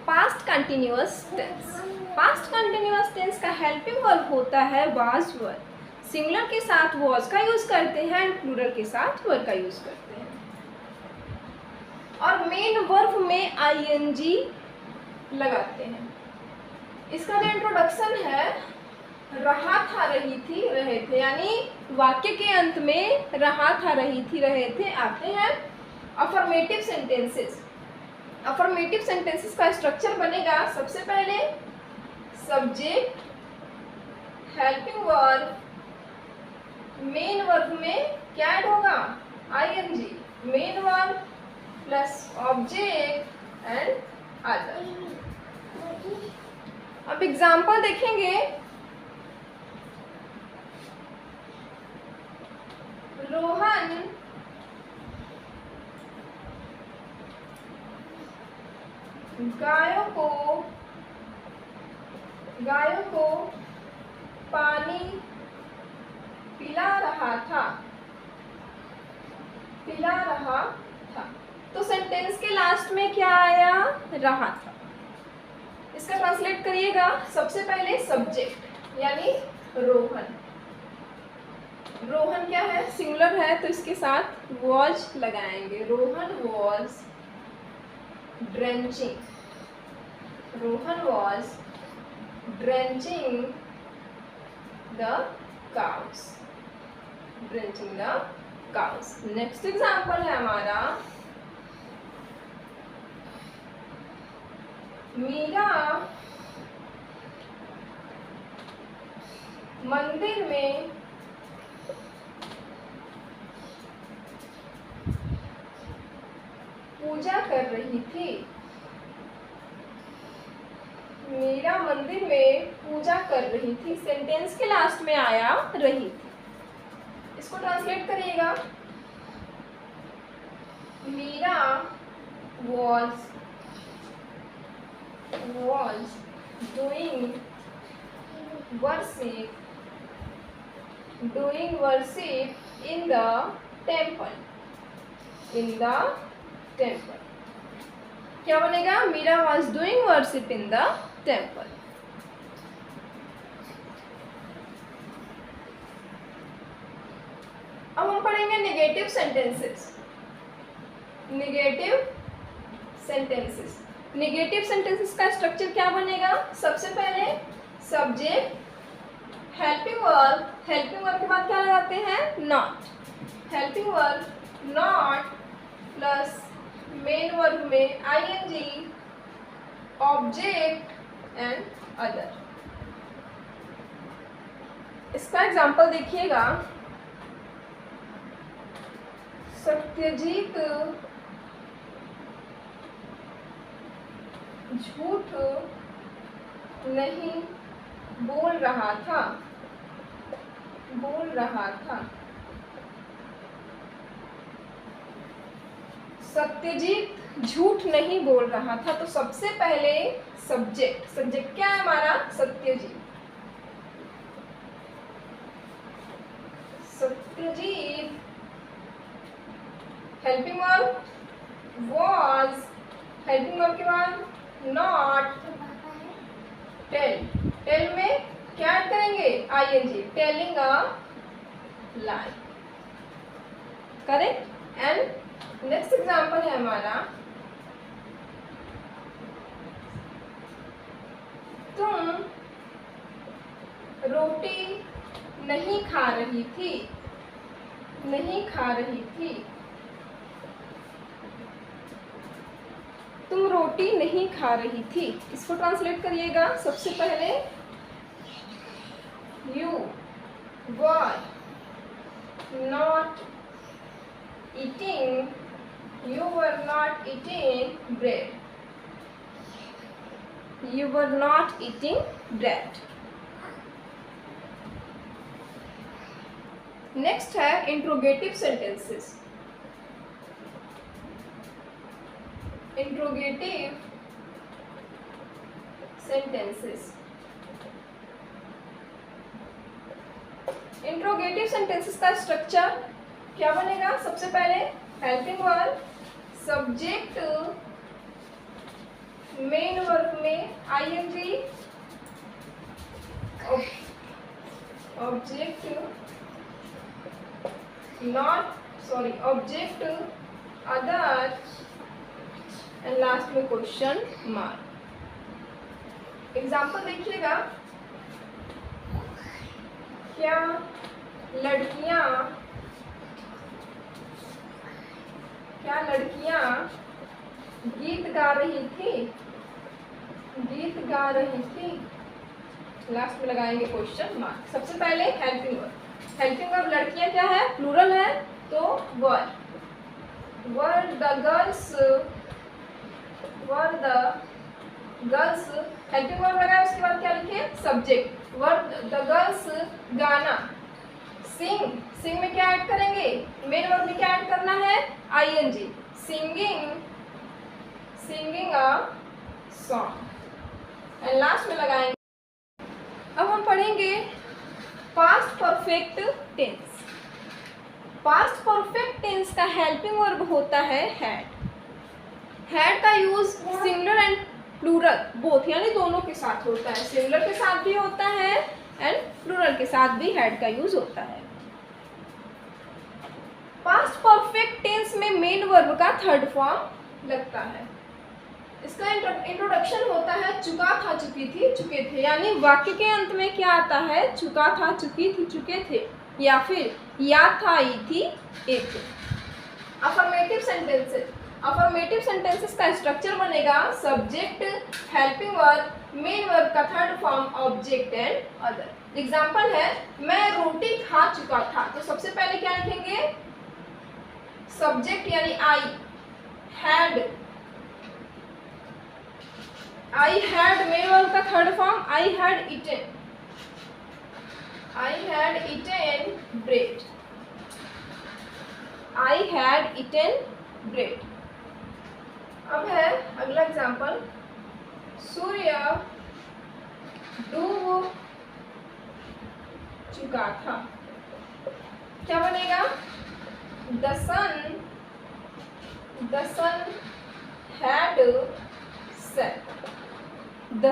Past continuous tense. Past continuous tense का helping verb होता है वाज वर। सिंगुलर के साथ वॉज का यूज करते हैं एंड प्लूरल के साथ वर का यूज करते हैं। और मेन वर्ब में आईएनजी लगाते हैं। इसका जो इंट्रोडक्शन है रहा था रही थी रहे थे, यानी वाक्य के अंत में रहा था रही थी रहे थे आते हैं। Affirmative sentences. अफर्मेटिव सेंटेंसेस का स्ट्रक्चर बनेगा सबसे पहले subject, helping verb, main verb में क्या ऐड होगा ING, main verb plus object and other. अब एग्जाम्पल देखेंगे। रोहन गायों को पानी पिला रहा था। तो सेंटेंस के लास्ट में क्या आया रहा था। इसका ट्रांसलेट करिएगा। सबसे पहले सब्जेक्ट यानी रोहन। रोहन क्या है सिंगुलर है तो इसके साथ वॉज लगाएंगे। Rohan was drenching. Rohan was drenching the cows. Drenching the cows. Next example है हमारा मीरा मंदिर में पूजा कर रही थी। मीरा मंदिर में पूजा कर रही थी। सेंटेंस के लास्ट में आया रही थी। इसको ट्रांसलेट करिएगा। Meera was doing worship in the temple. क्या बनेगा Meera was doing worship in the temple. अब हम पढ़ेंगे नेगेटिव सेंटेंसेस। नेगेटिव सेंटेंसेस का स्ट्रक्चर क्या बनेगा। सबसे पहले सब्जेक्ट, हेल्पिंग वर्ब के बाद क्या लगाते हैं not. Helping verb not plus main verb में आईएनजी, ऑब्जेक्ट एंड अदर। इसका एग्जांपल देखिएगा। सत्यजीत झूठ नहीं बोल रहा था। सत्यजीत झूठ नहीं बोल रहा था। तो सबसे पहले सब्जेक्ट क्या है हमारा Satyajit. Helping verb was, helping verb के बाद नॉट, टेल में क्या ऐड करेंगे ING, telling a lie. Correct. And next example है हमारा तुम रोटी नहीं खा रही थी। तुम रोटी नहीं खा रही थी। इसको ट्रांसलेट करिएगा। सबसे पहले you were not eating bread. Next है इंट्रोगेटिव सेंटेंसेस। इंट्रोगेटिव सेंटेंसेस का स्ट्रक्चर क्या बनेगा। सबसे पहले helping verb, subject, main verb में ING object object other and last में क्वेश्चन मार्क। एग्जाम्पल देखिएगा, क्या लड़कियां गीत गा रही थी, लास्ट में लगाएंगे क्वेश्चन मार्क। सबसे पहले हेल्पिंग वर्ब लड़कियां क्या है, प्लूरल है, तो were the girls helping verb लगाए, उसके बाद क्या लिखे, सब्जेक्ट। वर द गर्ल्स गाना, सिंग में क्या ऐड करेंगे, मेन वर्ब में क्या ऐड करना है, ING, singing a song, and last में लगाएंगे। अब हम पढ़ेंगे past perfect tense. Past perfect tense का हेल्पिंग वर्ब होता है हैड का use singular and plural both, यानी दोनों के साथ होता है। सिंगुलर के साथ भी होता है एंड प्लूरल के साथ भी हैड का यूज होता है। पास्ट परफेक्ट टेंस में मेन वर्ब का थर्ड फॉर्म लगता है। इसका इंट्रोडक्शन होता है चुका था, चुकी थी, चुके थे, यानी वाक्य के अंत में क्या आता है, चुका था, चुकी थी, चुके थे, या फिर या था, आई थी, एक। अफर्मेटिव सेंटेंसेस का स्ट्रक्चर बनेगा subject, helping verb, main verb का third form object and other. Example है, मैं रोटी खा चुका था, तो सबसे पहले क्या लिखेंगे, सब्जेक्ट यानी आई हैड, मेन वर्ब का third form I had eaten bread, I had eaten bread. अब है अगला एग्जाम्पल, सूर्य डूब चुका था, क्या बनेगा, the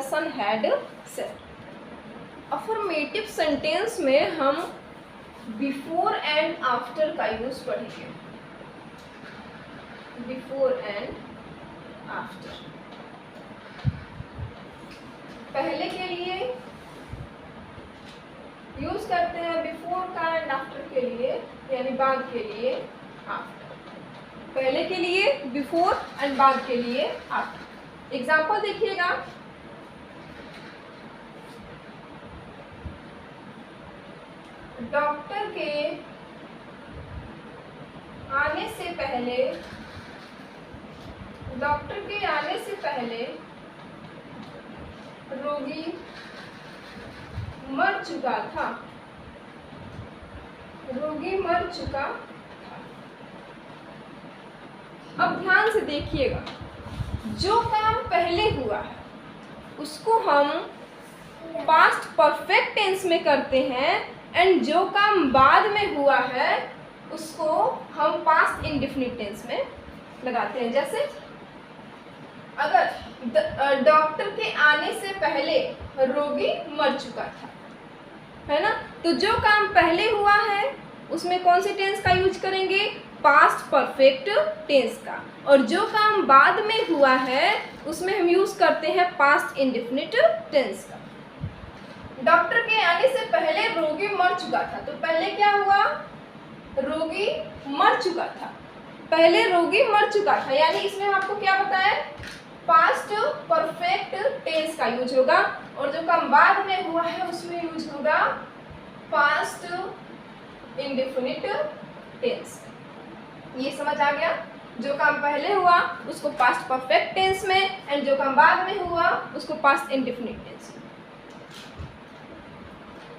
sun had set. Affirmative sentence में हम बिफोर एंड आफ्टर का यूज पढ़ेंगे, बिफोर एंड आफ्टर। पहले के लिए यूज करते हैं बिफोर का, एंड आफ्टर के लिए यानी बाद के लिए आफ्टर। पहले के लिए बिफोर एंड बाद के लिए आफ्टर। एग्जाम्पल देखिएगा, डॉक्टर के आने से पहले रोगी मर चुका था, अब ध्यान से देखिएगा, जो काम पहले हुआ है उसको हम पास्ट परफेक्ट टेंस में करते हैं, एंड जो काम बाद में हुआ है उसको हम पास्ट इंडेफिनिट टेंस में लगाते हैं। जैसे अगर डॉक्टर के आने से पहले रोगी मर चुका था, है ना, तो जो काम पहले हुआ है उसमें कौन सी टेंस का यूज करेंगे, पास्ट परफेक्ट टेंस का, और जो काम बाद में हुआ है उसमें हम यूज करते हैं पास्ट इंडेफिनिट टेंस का। डॉक्टर के आने से पहले रोगी मर चुका था, तो पहले क्या हुआ, रोगी मर चुका था, पहले रोगी मर चुका था, यानी इसमें आपको क्या बताया, पास्ट परफेक्ट टेंस का यूज होगा, और जो काम बाद में हुआ है उसमें यूज होगा पास्ट इंडेफिनिट टेंस। ये समझ आ गया, जो काम पहले हुआ उसको पास्ट परफेक्ट टेंस में, एंड जो काम बाद में हुआ उसको पास्ट इंडेफिनिट टेंस में।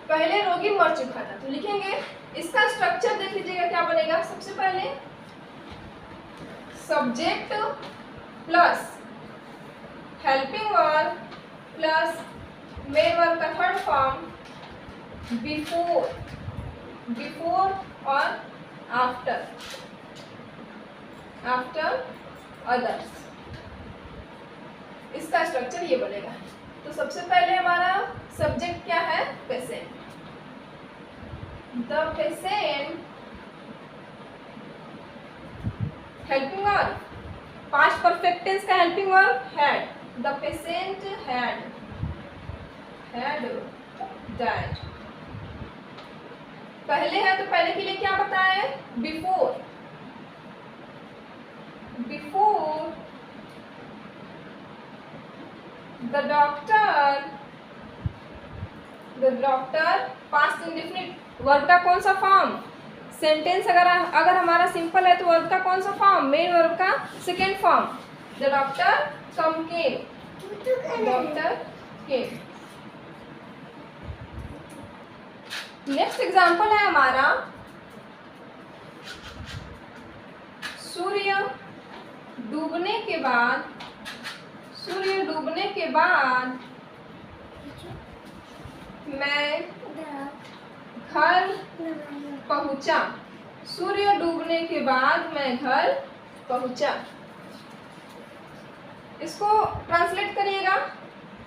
पहले रोगी मर चुका था, तो लिखेंगे, इसका स्ट्रक्चर देख लीजिएगा क्या बनेगा। सबसे पहले subject plus helping verb plus main verb का थर्ड फॉर्म बिफोर और आफ्टर अदर्स। इसका इसका स्ट्रक्चर ये बनेगा। तो सबसे पहले हमारा सब्जेक्ट क्या है, patient. The patient, helping verb, past perfect tense का helping verb had. The patient had died. पहले है तो पहले के लिए क्या बताया, before. Before the doctor, past indefinite verb का कौन सा फॉर्म, सेंटेंस अगर हमारा सिंपल है तो वर्ब का कौन सा फॉर्म, मेन वर्ब का second form. The doctor came, doctor came. Next example है हमारा, सूर्य डूबने के बाद, सूर्य डूबने के बाद मैं घर पहुंचा। सूर्य डूबने के बाद मैं घर पहुंचा। इसको ट्रांसलेट करिएगा।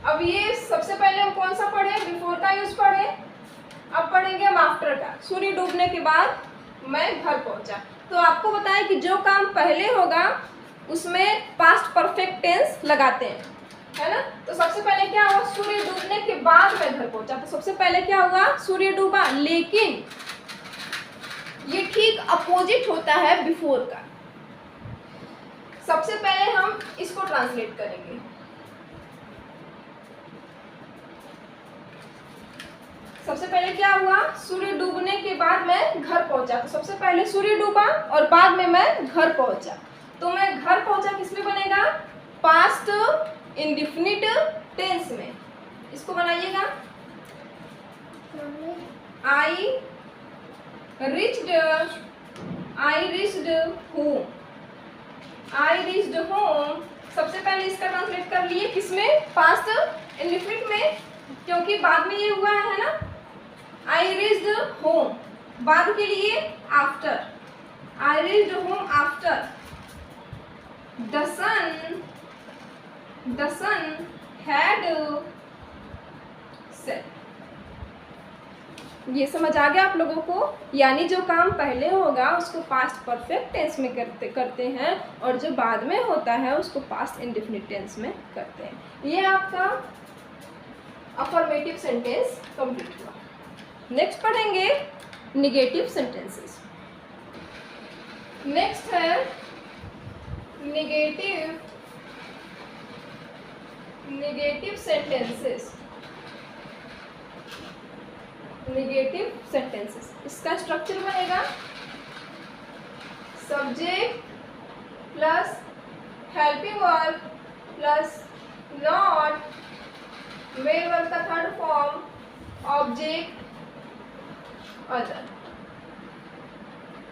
अब ये सबसे पहले हम कौन सा पढ़े, बिफोर का यूज पढ़े, अब पढ़ेंगे हम आफ्टर का। सूर्य डूबने के बाद मैं घर पहुंचा। तो आपको बताएं कि जो काम पहले होगा उसमें पास्ट परफेक्ट टेंस लगाते हैं, है ना। तो सबसे पहले क्या हुआ, सूर्य डूबने के बाद मैं घर पहुंचा। तो सबसे पहले क्या हुआ, सूर्य डूबा, लेकिन ये ठीक अपोजिट होता है बिफोर का। सबसे पहले हम इसको ट्रांसलेट करेंगे। सबसे पहले क्या हुआ, सूर्य डूबने के बाद मैं घर पहुंचा। तो सबसे पहले सूर्य डूबा और बाद में मैं घर पहुंचा। तो मैं घर पहुंचा किस में बनेगा, पास्ट इंडेफिनिट टेंस में। इसको बनाइएगा, आई reached home, I reached home। सबसे पहले इसका ट्रांसलेट कर लिए किसमें, पास्ट इंडेफिनिट में, क्योंकि बाद में ये हुआ है ना। I reached home, बाद के लिए after, I reached home after the sun had set। ये समझ आ गया आप लोगों को, यानी जो काम पहले होगा उसको पास्ट परफेक्ट टेंस में करते हैं और जो बाद में होता है उसको पास्ट इंडेफिनिट टेंस में करते हैं। ये आपका अफर्मेटिव सेंटेंस कंप्लीट हुआ। नेक्स्ट पढ़ेंगे निगेटिव सेंटेंसेस। नेक्स्ट है निगेटिव सेंटेंसेस। निगेटिव सेंटेंसेस, इसका स्ट्रक्चर बनेगा subject plus helping verb plus not, main verb का third form, object, other.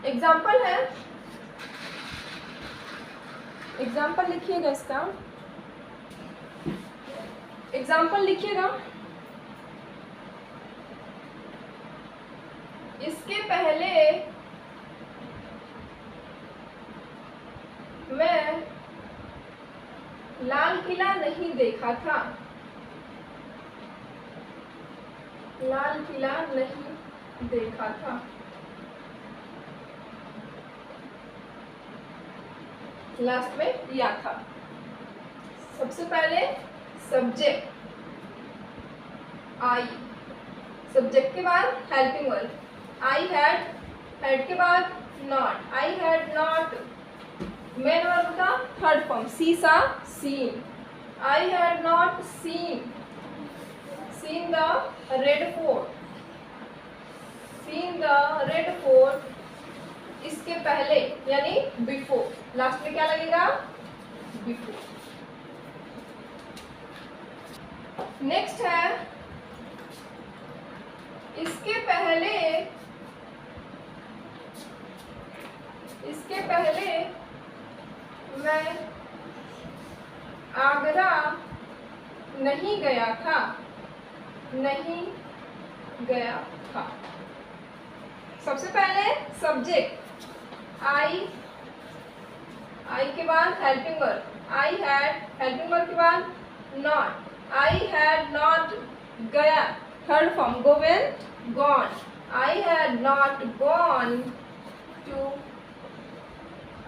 Example है, एग्जाम्पल लिखिएगा, इसका एग्जाम्पल लिखिएगा। इसके पहले मैं लाल किला नहीं देखा था, लाल किला नहीं देखा था। लास्ट में या था। सबसे पहले सब्जेक्ट आई, सब्जेक्ट के बाद helping verb I had, had के बाद not, I had not, main verb का third form see saw seen, I had not seen the Red Fort, seen the Red Fort. इसके पहले यानी बिफोर, लास्ट में क्या लगेगा, बिफोर। नेक्स्ट है इसके पहले मैं आगरा नहीं गया था, नहीं गया था। सबसे पहले सब्जेक्ट आई, आई के बाद helping verb I had, helping verb के बाद नॉट। आई हैड नॉट गया, third form go went gone. I had not gone to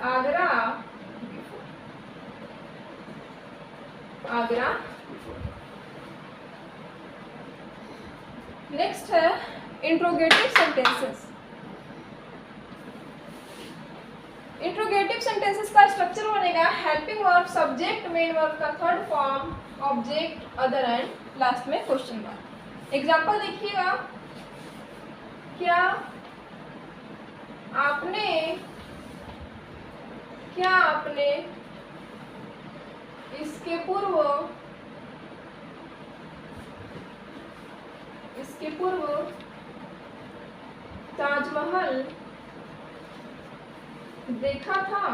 Agra, Agra. Next है इंट्रोगेटिव सेंटेंसेस। इंट्रोगेटिव सेंटेंसेस का स्ट्रक्चर बनेगा helping verb, subject, main verb का third form, object, other and last में question mark. Example देखिएगा, क्या आपने इसके पूर्व ताजमहल देखा था?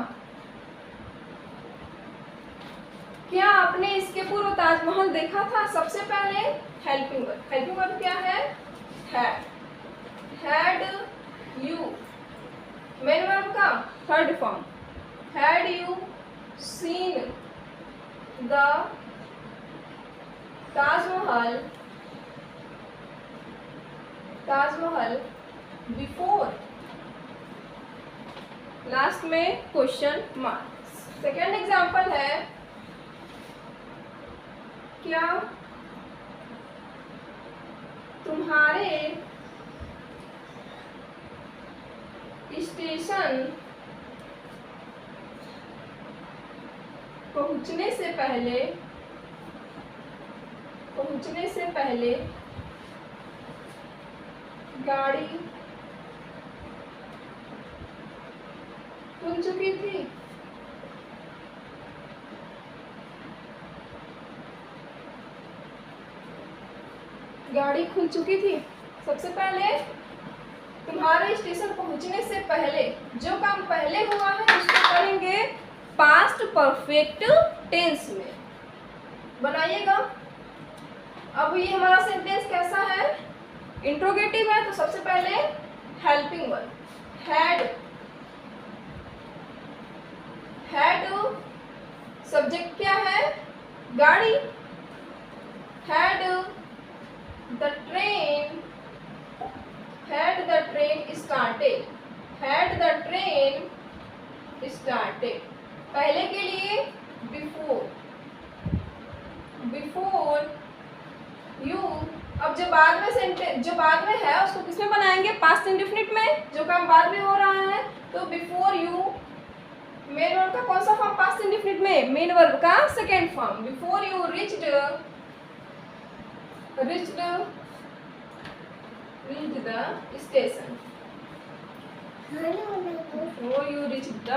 क्या आपने इसके पूर्व ताजमहल देखा था? सबसे पहले हेल्पिंग वर्ब। हेल्पिंग वर्ब क्या है? Had you. मेन वर्ब का third form, had you seen the Taj Mahal before, last में क्वेश्चन मार्क। सेकेंड एग्जाम्पल है, क्या तुम्हारे स्टेशन पहुंचने से पहले गाड़ी खुल चुकी थी? गाड़ी खुल चुकी थी। सबसे पहले तुम्हारे स्टेशन पहुंचने से पहले, जो काम पहले हुआ है उसको करेंगे पास्ट परफेक्ट टेंस में, बनाइएगा। अब ये हमारा सेंटेंस कैसा है? इंट्रोगेटिव है, तो सबसे पहले हेल्पिंग वर्ब हैड, सब्जेक्ट क्या है? गाड़ी। Had the train started. पहले के लिए बिफोर यू। अब जो बाद में है उसको किसमें बनाएंगे? पास्ट इंडेफिनिट में, जो काम बाद में हो रहा है। तो बिफोर यू, मेन वर्ब का कौन सा फॉर्म पास्ट इंडेफिनिट में? मेन वर्ब का second form. Before you reached the station, before you reached the